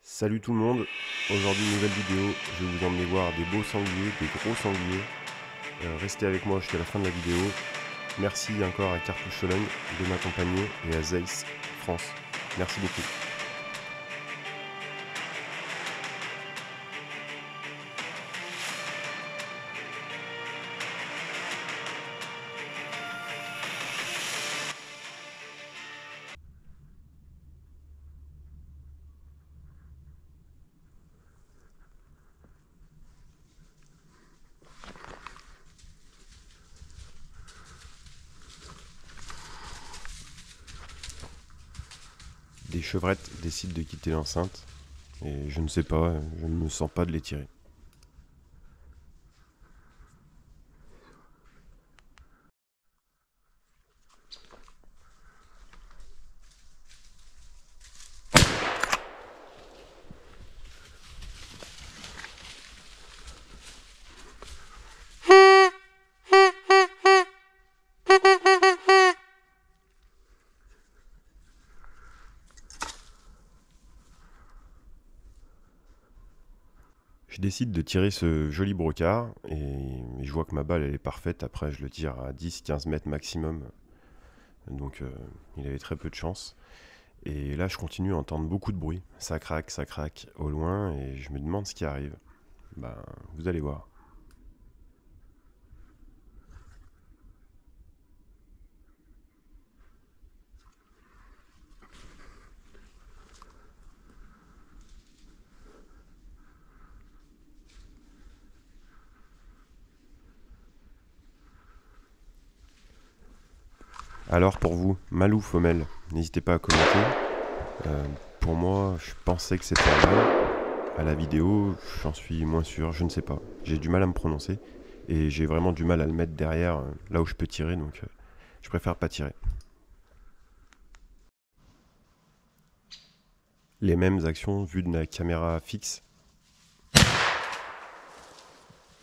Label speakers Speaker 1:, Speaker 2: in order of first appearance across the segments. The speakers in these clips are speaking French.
Speaker 1: Salut tout le monde, aujourd'hui nouvelle vidéo, je vais vous emmener voir des beaux sangliers, des gros sangliers. Restez avec moi jusqu'à la fin de la vidéo. Merci encore à Cartouche Sologne de m'accompagner et à Zeiss France. Merci beaucoup. Des chevrettes décident de quitter l'enceinte et je ne sais pas, je ne me sens pas de les tirer. Je décide de tirer ce joli brocard et je vois que ma balle elle est parfaite. Après je le tire à 10-15 mètres maximum, donc il avait très peu de chance. Et là je continue à entendre beaucoup de bruit, ça craque au loin et je me demande ce qui arrive. Ben, vous allez voir. Alors pour vous, mâle ou femelle, n'hésitez pas à commenter. Euh, pour moi, je pensais que c'était un mâle. À la vidéo, j'en suis moins sûr, je ne sais pas. J'ai du mal à me prononcer et j'ai vraiment du mal à le mettre derrière, là où je peux tirer, donc je préfère pas tirer. Les mêmes actions vues de la caméra fixe.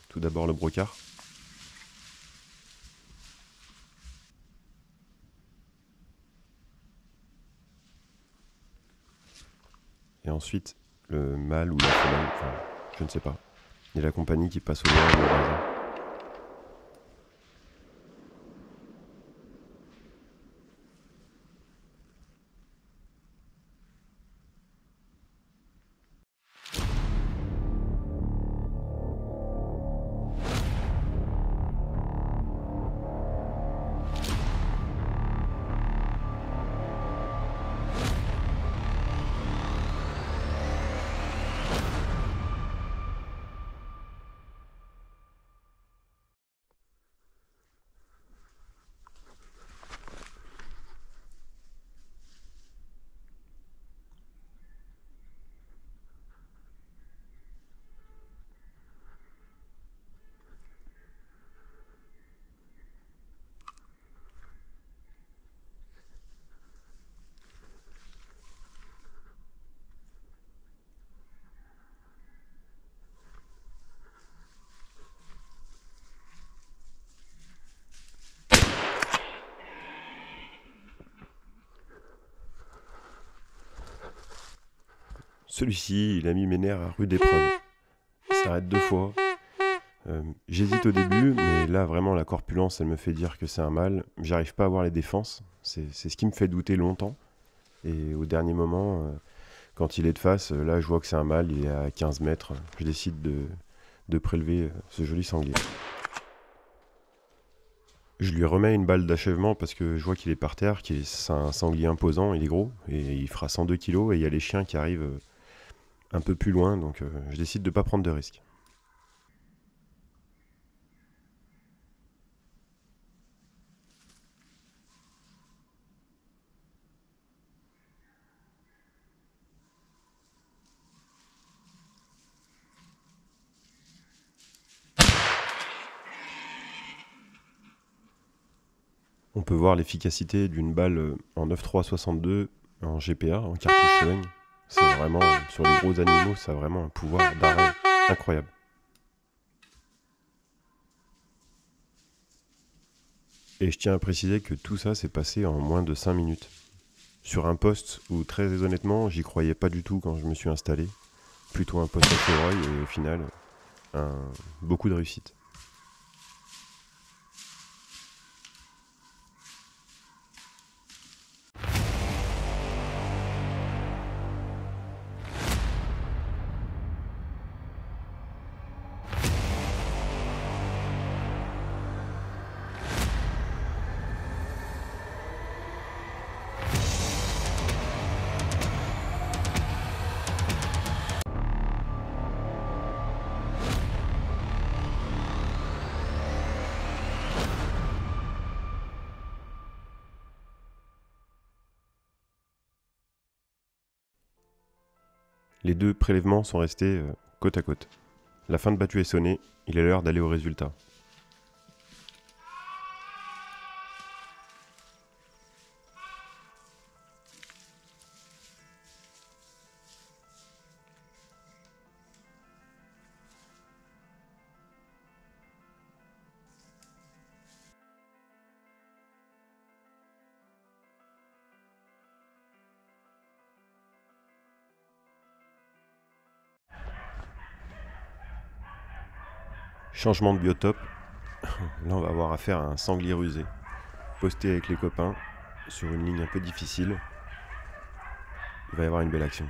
Speaker 1: Tout d'abord le brocard. Et ensuite le mâle ou la femelle, enfin je ne sais pas. Et la compagnie qui passe au loin le voisin. Celui-ci, il a mis mes nerfs à rude épreuve. Il s'arrête 2 fois. J'hésite au début, mais là vraiment la corpulence elle me fait dire que c'est un mâle. J'arrive pas à voir les défenses, c'est ce qui me fait douter longtemps. Et au dernier moment, quand il est de face, là je vois que c'est un mâle, il est à 15 mètres. Je décide de prélever ce joli sanglier. Je lui remets une balle d'achèvement parce que je vois qu'il est par terre, c'est un sanglier imposant, il est gros, et il fera 102 kilos, et il y a les chiens qui arrivent un peu plus loin, donc je décide de pas prendre de risques. On peut voir l'efficacité d'une balle en 9.362 en GPA, en cartouche Sologne. C'est vraiment, sur les gros animaux, ça a vraiment un pouvoir d'arrêt incroyable. Et je tiens à préciser que tout ça s'est passé en moins de 5 minutes. sur un poste où très honnêtement j'y croyais pas du tout quand je me suis installé. Plutôt un poste à chevreuil et au final beaucoup de réussite. Les deux prélèvements sont restés côte à côte. La fin de battue est sonnée, il est l'heure d'aller au résultat. Changement de biotope, là on va avoir affaire à un sanglier rusé, posté avec les copains, sur une ligne un peu difficile. Il va y avoir une belle action.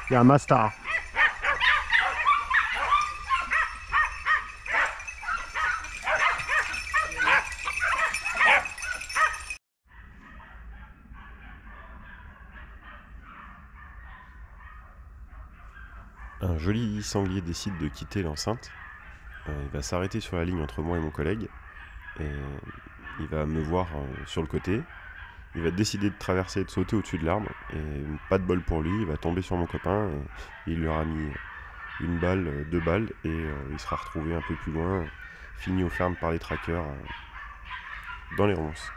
Speaker 2: Il y a un mastar.
Speaker 1: Un joli sanglier décide de quitter l'enceinte. Il va s'arrêter sur la ligne entre moi et mon collègue. Et il va me voir sur le côté. Il va décider de traverser et de sauter au-dessus de l'arbre. Et pas de bol pour lui, il va tomber sur mon copain. Et il lui aura mis une balle, 2 balles. Et il sera retrouvé un peu plus loin, fini au ferme par les trackers dans les ronces.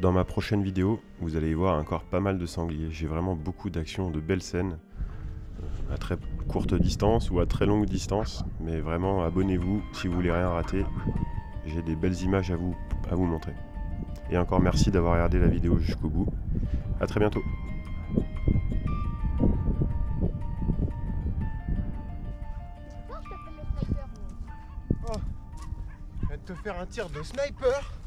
Speaker 1: Dans ma prochaine vidéo, vous allez y voir encore pas mal de sangliers. J'ai vraiment beaucoup d'actions, de belles scènes, à très courte distance ou à très longue distance. Mais vraiment, abonnez-vous si vous voulez rien rater. J'ai des belles images à vous montrer. Et encore merci d'avoir regardé la vidéo jusqu'au bout. À très bientôt.
Speaker 2: Je viens de te faire un tir de sniper.